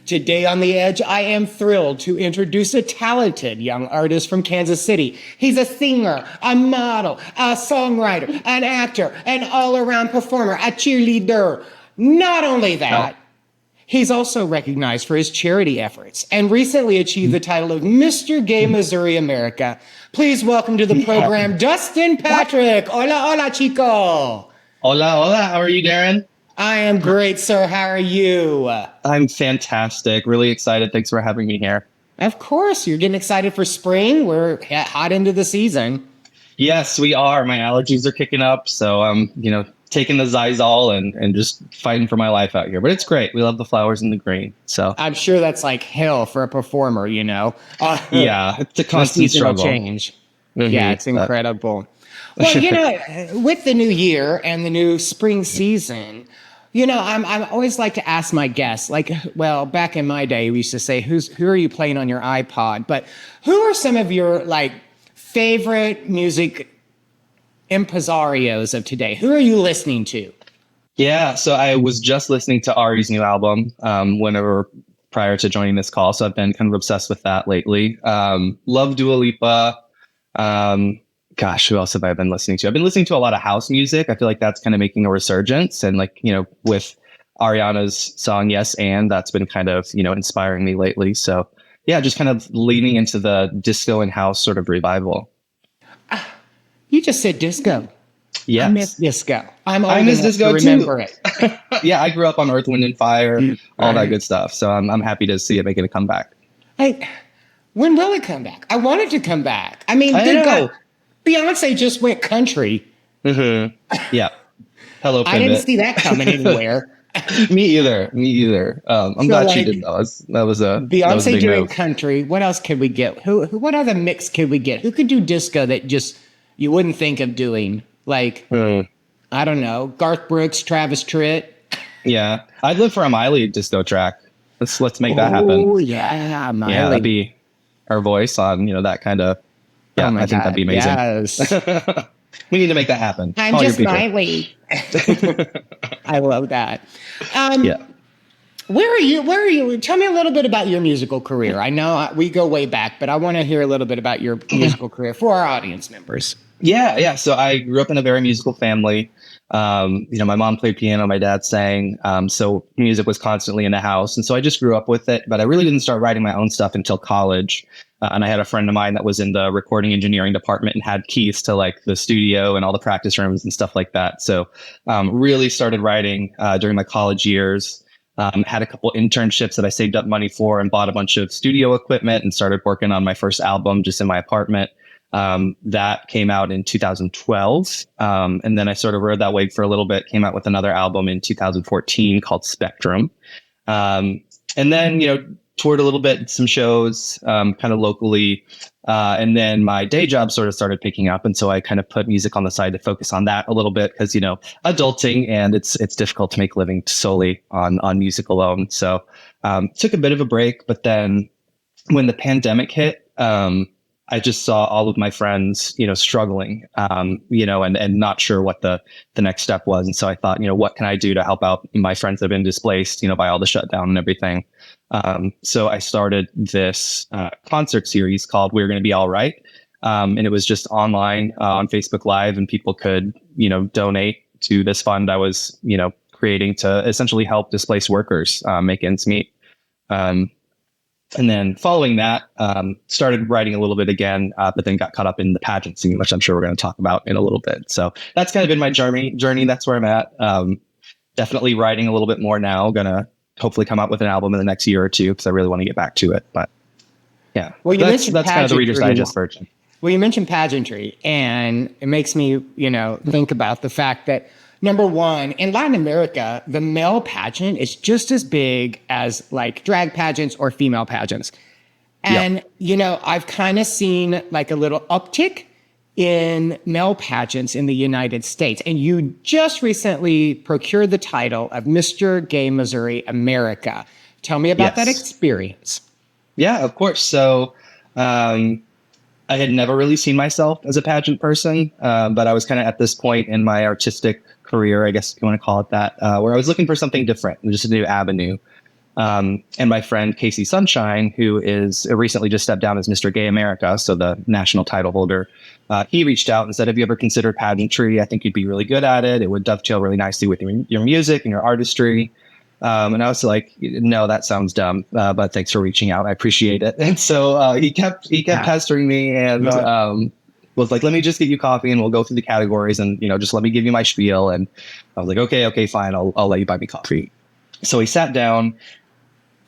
Today on The Edge, I am thrilled to introduce a talented young artist from Kansas City. He's a singer, a model, a songwriter, an actor, an all-around performer, a cheerleader. Not only that, he's also recognized for his charity efforts and recently achieved the title of Mr. Gay Missouri America. Please welcome to the program, Dustin Patrick. Hola, hola, chico. Hola, hola. How are you, Darren? I am great, sir. How are you? I'm fantastic. Really excited. Thanks for having me here. Of course. You're getting excited for spring. We're hot into the season. Yes, we are. My allergies are kicking up. So I'm, taking the Zysol and just fighting for my life out here. But it's great. We love the flowers and the green. So I'm sure that's like hell for a performer, Yeah, it's a constant struggle. Change. Mm-hmm. Yeah, it's incredible. Well, with the new year and the new spring season, I always like to ask my guests, back in my day, we used to say, who are you playing on your iPod? But who are some of your favorite music impresarios of today? Who are you listening to? Yeah, so I was just listening to Ari's new album prior to joining this call. So I've been kind of obsessed with that lately. Love Dua Lipa. Gosh, who else have I been listening to? I've been listening to a lot of house music. I feel like that's kind of making a resurgence. And with Ariana's song, Yes, and that's been kind of, inspiring me lately. So yeah, just kind of leaning into the disco and house sort of revival. You just said disco. Yes. I miss disco. I miss disco to remember it. Yeah, I grew up on Earth, Wind and Fire, all that good stuff. So I'm happy to see it making a comeback. Hey, when will it come back? I want it to come back. I mean, Beyonce just went country. Mm-hmm. Yeah. Hello, Pivot. I didn't see that coming anywhere. Me either. I'm glad she did though. That was a Beyonce doing move. Country. What else could we get? What other mix could we get? Who could do disco that just you wouldn't think of doing? I don't know, Garth Brooks, Travis Tritt. Yeah, I'd live for a Miley disco track. Let's make that happen. Oh yeah, Miley. Yeah, that'd be our voice on that kind of. Yeah, I think that'd be amazing. Yes. We need to make that happen. I'm just Miley. I love that. Yeah. Where are you? Tell me a little bit about your musical career. I know we go way back, but I want to hear a little bit about your musical career for our audience members. Yeah. So I grew up in a very musical family. My mom played piano, my dad sang. So music was constantly in the house. And so I just grew up with it, but I really didn't start writing my own stuff until college. And I had a friend of mine that was in the recording engineering department and had keys to the studio and all the practice rooms and stuff like that. So really started writing during my college years. Had a couple internships that I saved up money for and bought a bunch of studio equipment and started working on my first album just in my apartment. That came out in 2012. And then I sort of rode that wave for a little bit, came out with another album in 2014 called Spectrum. And then, toured a little bit, some shows, kind of locally. And then my day job sort of started picking up. And so I kind of put music on the side to focus on that a little bit because, adulting and it's difficult to make a living solely on music alone. So took a bit of a break. But then when the pandemic hit, I just saw all of my friends, struggling, and not sure what the next step was. And so I thought, what can I do to help out my friends that have been displaced, by all the shutdown and everything. So I started this concert series called We're Gonna Be All Right. And it was just online on Facebook Live, and people could, donate to this fund I was, creating to essentially help displaced workers make ends meet. And then following that, started writing a little bit again, but then got caught up in the pageant scene, which I'm sure we're going to talk about in a little bit. So that's kind of been my journey. That's where I'm at. Definitely writing a little bit more now. Going to hopefully come out with an album in the next year or two because I really want to get back to it. But yeah, well, that's kind of the Reader's Digest version. Well, you mentioned pageantry, and it makes me, think about the fact that number one, in Latin America, the male pageant is just as big as drag pageants or female pageants. And, I've kind of seen a little uptick in male pageants in the United States. And you just recently procured the title of Mr. Gay Missouri America. Tell me about that experience. Yeah, of course. So I had never really seen myself as a pageant person, but I was kind of at this point in my artistic career, I guess you want to call it that, where I was looking for something different, just a new avenue. And my friend Casey Sunshine, who is recently just stepped down as Mr. Gay America, so the national title holder, he reached out and said, "Have you ever considered pageantry? I think you'd be really good at it. It would dovetail really nicely with your music and your artistry." And I was like, "No, that sounds dumb, but thanks for reaching out. I appreciate it." And so he kept pestering me and was like, "Let me just get you coffee and we'll go through the categories and just let me give you my spiel." And I was like, "Okay, fine. I'll let you buy me coffee." So he sat down.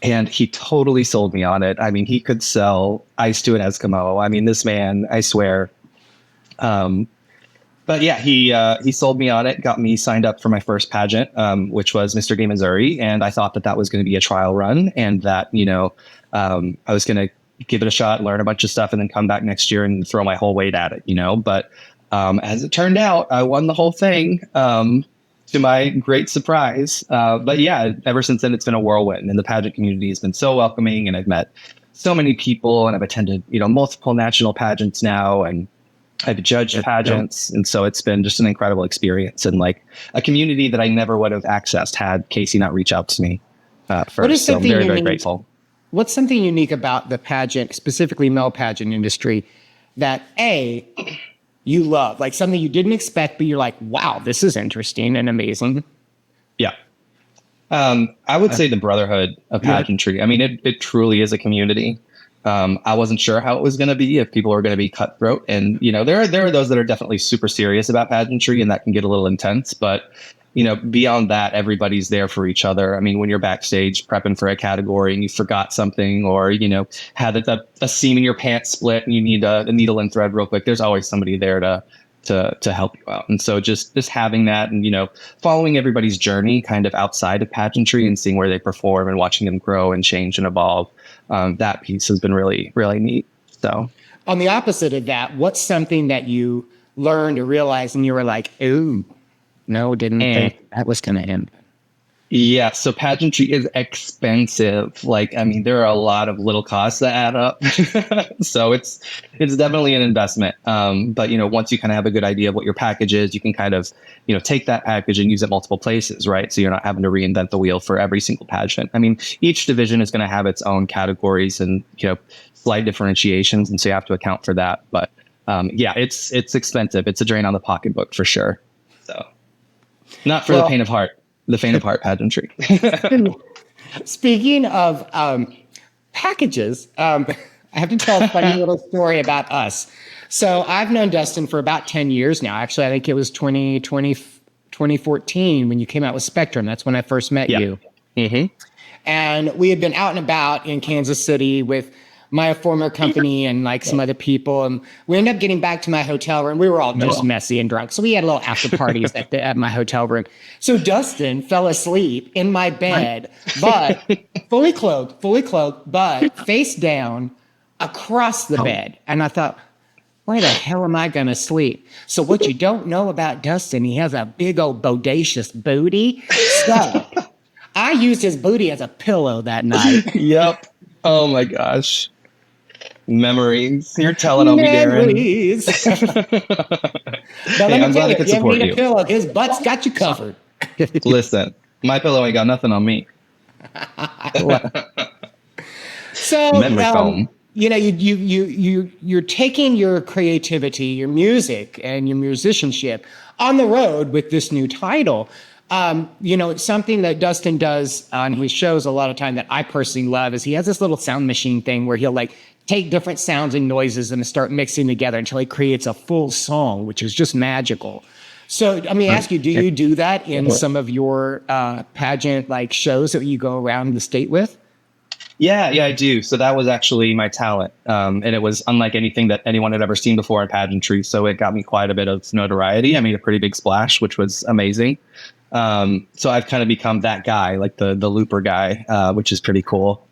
And he totally sold me on it. I mean, he could sell ice to an Eskimo. I mean, this man, I swear. But yeah, he sold me on it, got me signed up for my first pageant, which was Mr. Gay Missouri. And I thought that was going to be a trial run and that, I was going to give it a shot, learn a bunch of stuff, and then come back next year and throw my whole weight at it, But as it turned out, I won the whole thing. To my great surprise. But yeah, ever since then, it's been a whirlwind, and the pageant community has been so welcoming, and I've met so many people, and I've attended, multiple national pageants now, and I've judged pageants. And so it's been just an incredible experience and like a community that I never would have accessed had Casey not reach out to me first. So I'm very, very grateful. What's something unique about the pageant, specifically male pageant industry, that you love, like something you didn't expect, but you're like, wow, this is interesting and amazing? Yeah. I would say the brotherhood of pageantry. I mean, it truly is a community. I wasn't sure how it was going to be, if people were going to be cutthroat. And, there are those that are definitely super serious about pageantry, and that can get a little intense. But, beyond that, everybody's there for each other. I mean, when you're backstage prepping for a category and you forgot something, or, had a seam in your pants split and you need a needle and thread real quick, there's always somebody there to help you out. And so just having that and, following everybody's journey kind of outside of pageantry and seeing where they perform and watching them grow and change and evolve, that piece has been really, really neat. So on the opposite of that, what's something that you learned or realized and you were like, ooh, no, didn't think that was going to end? Yeah, so pageantry is expensive. Like, I mean, there are a lot of little costs that add up. So it's definitely an investment. But, once you kind of have a good idea of what your package is, you can kind of, take that package and use it multiple places, right? So you're not having to reinvent the wheel for every single pageant. I mean, each division is going to have its own categories and, slight differentiations. And so you have to account for that. But yeah, it's expensive. It's a drain on the pocketbook for sure. So not for the faint of heart. The faint of heart pageantry. Speaking of packages, I have to tell a funny little story about us. So I've known Dustin for about 10 years now. Actually, I think it was 2014 when you came out with Spectrum. That's when I first met you. Mm-hmm. And we had been out and about in Kansas City with my former company and like some other people. And we ended up getting back to my hotel room. We were all just messy and drunk. So we had little after parties at my hotel room. So Dustin fell asleep in my bed, but fully clothed, but face down across the bed. And I thought, where the hell am I going to sleep? So what you don't know about Dustin, he has a big old bodacious booty. So I used his booty as a pillow that night. Yep. Oh my gosh. Memories. You're telling on me, Darren. Hey, I'm glad I could support you. Pillow, his butt's got you covered. Listen, my pillow ain't got nothing on me. So, memory foam. You're taking your creativity, your music, and your musicianship on the road with this new title. It's something that Dustin does on his shows a lot of time that I personally love is he has this little sound machine thing where he'll like take different sounds and noises and start mixing together until he creates a full song, which is just magical. So let me ask you, do you do that in some of your pageant like shows that you go around the state with? Yeah, I do. So that was actually my talent. And it was unlike anything that anyone had ever seen before in pageantry. So it got me quite a bit of notoriety. I made a pretty big splash, which was amazing. So I've kind of become that guy, like the looper guy, which is pretty cool.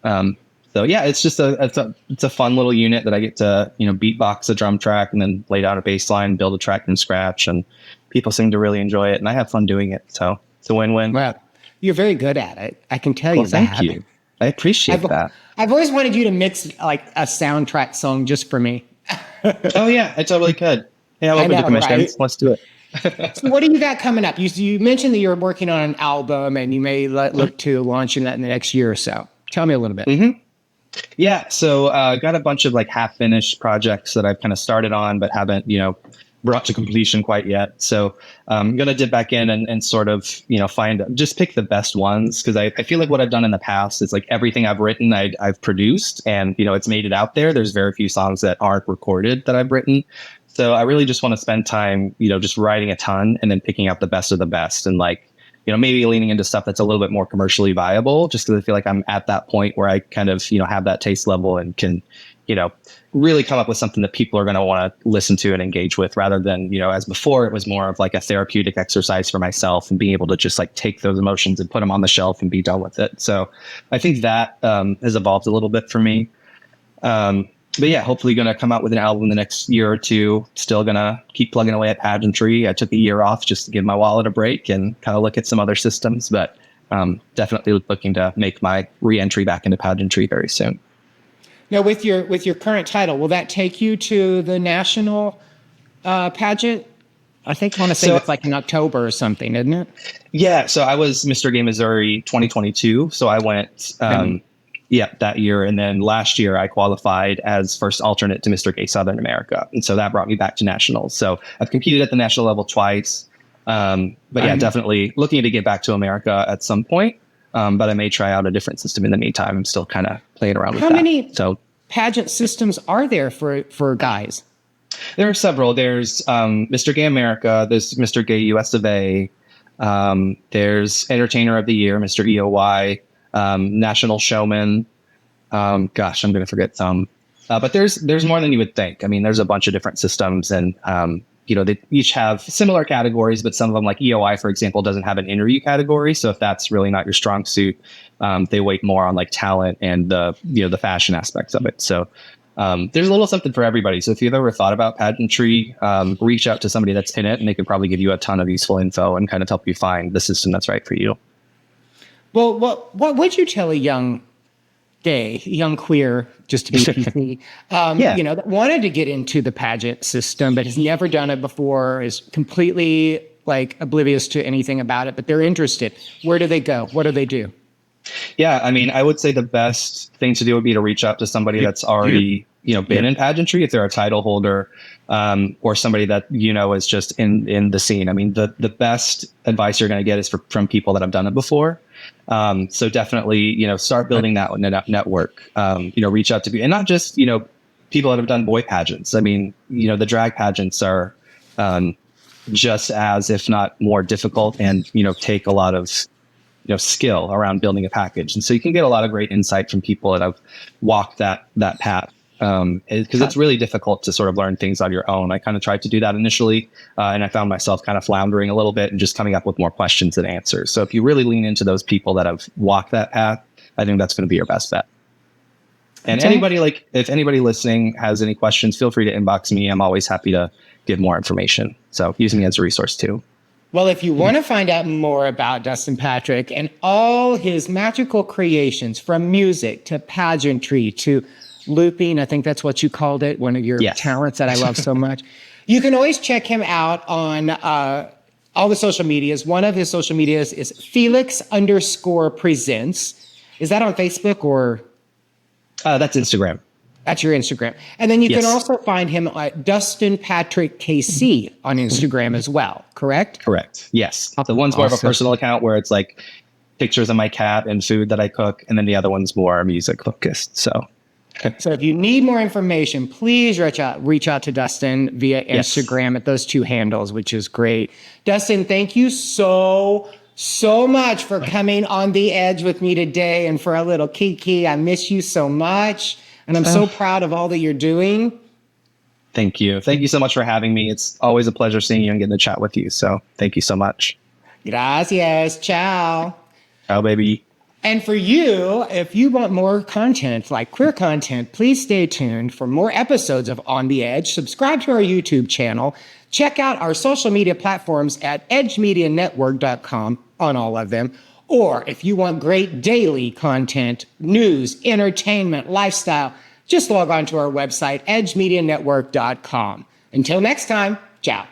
So yeah, it's just it's a fun little unit that I get to, beatbox a drum track and then lay down a bass line, build a track from scratch, and people seem to really enjoy it. And I have fun doing it. So it's a win-win. Well, you're very good at it. I can tell you that. Thank you. I appreciate that. I've always wanted you to mix like a soundtrack song just for me. Oh yeah, I totally could. Yeah, I'm open to commissions. Right? Let's do it. So what do you got coming up? You mentioned that you're working on an album and you may look to launching that in the next year or so. Tell me a little bit. Mm-hmm. Yeah, so got a bunch of like half finished projects that I've kind of started on, but haven't, brought to completion quite yet. So I'm going to dip back in and sort of, just pick the best ones. Cause I feel like what I've done in the past is like everything I've written, I've produced and, it's made it out there. There's very few songs that aren't recorded that I've written. So I really just want to spend time, just writing a ton and then picking out the best of the best and like, maybe leaning into stuff that's a little bit more commercially viable, just because I feel like I'm at that point where I kind of, have that taste level and can, really come up with something that people are going to want to listen to and engage with rather than, as before, it was more of like a therapeutic exercise for myself and being able to just like take those emotions and put them on the shelf and be done with it. So I think that has evolved a little bit for me. But yeah, hopefully going to come out with an album in the next year or two. Still going to keep plugging away at pageantry. I took a year off just to give my wallet a break and kind of look at some other systems, but definitely looking to make my re-entry back into pageantry very soon. Now, with your current title, will that take you to the national pageant? I want to say it's like in October or something, isn't it? Yeah. So I was Mr. Gay Missouri 2022. So I went that year. And then last year I qualified as first alternate to Mr. Gay Southern America. And so that brought me back to nationals. So I've competed at the national level twice. But yeah, definitely looking to get back to America at some point. But I may try out a different system in the meantime. I'm still kind of playing around with that. How many pageant systems are there for guys? There are several. There's Mr. Gay America. There's Mr. Gay US of A. There's Entertainer of the Year, Mr. EOY. National Showman. I'm going to forget some. But there's more than you would think. I mean, there's a bunch of different systems and, they each have similar categories, but some of them like EOI, for example, doesn't have an interview category. So if that's really not your strong suit, they weight more on like talent and the fashion aspects of it. So there's a little something for everybody. So if you've ever thought about pageantry, reach out to somebody that's in it and they could probably give you a ton of useful info and kind of help you find the system that's right for you. Well, what would you tell a young queer, just to be PC, that wanted to get into the pageant system, but has never done it before, is completely like oblivious to anything about it, but they're interested. Where do they go? What do they do? Yeah, I mean, I would say the best thing to do would be to reach out to somebody that's already, been in pageantry, if they're a title holder, or somebody that, is just in the scene. I mean, the best advice you're going to get is from people that have done it before. So definitely, start building that network, reach out to people and not just, people that have done boy pageants. I mean, the drag pageants are, just as, if not more difficult and, take a lot of, skill around building a package. And so you can get a lot of great insight from people that have walked that path. Because it's really difficult to sort of learn things on your own. I kind of tried to do that initially, and I found myself kind of floundering a little bit and just coming up with more questions than answers. So if you really lean into those people that have walked that path, I think that's going to be your best bet. And if anybody listening has any questions, feel free to inbox me. I'm always happy to give more information. So use me as a resource too. Well, if you want to find out more about Dustin Patrick and all his magical creations, from music to pageantry to looping, I think that's what you called it, one of your talents that I love so much. You can always check him out on all the social medias. One of his social medias is Felix_presents. Is that on Facebook or? That's Instagram. That's your Instagram. And then you can also find him at Dustin Patrick KC on Instagram as well, correct? Correct. Yes. The one's more of a personal account where it's like pictures of my cat and food that I cook. And then the other one's more music focused. So if you need more information, please reach out to Dustin via Instagram at those two handles, which is great. Dustin, thank you so much for coming on The Edge with me today and for a little kiki. I miss you so much. And I'm so proud of all that you're doing. Thank you. Thank you so much for having me. It's always a pleasure seeing you and getting to chat with you. So thank you so much. Gracias. Ciao. Ciao, baby. And for you, if you want more content like queer content, please stay tuned for more episodes of On the Edge. Subscribe to our YouTube channel. Check out our social media platforms at edgemedianetwork.com on all of them. Or if you want great daily content, news, entertainment, lifestyle, just log on to our website, edgemedianetwork.com. Until next time, ciao.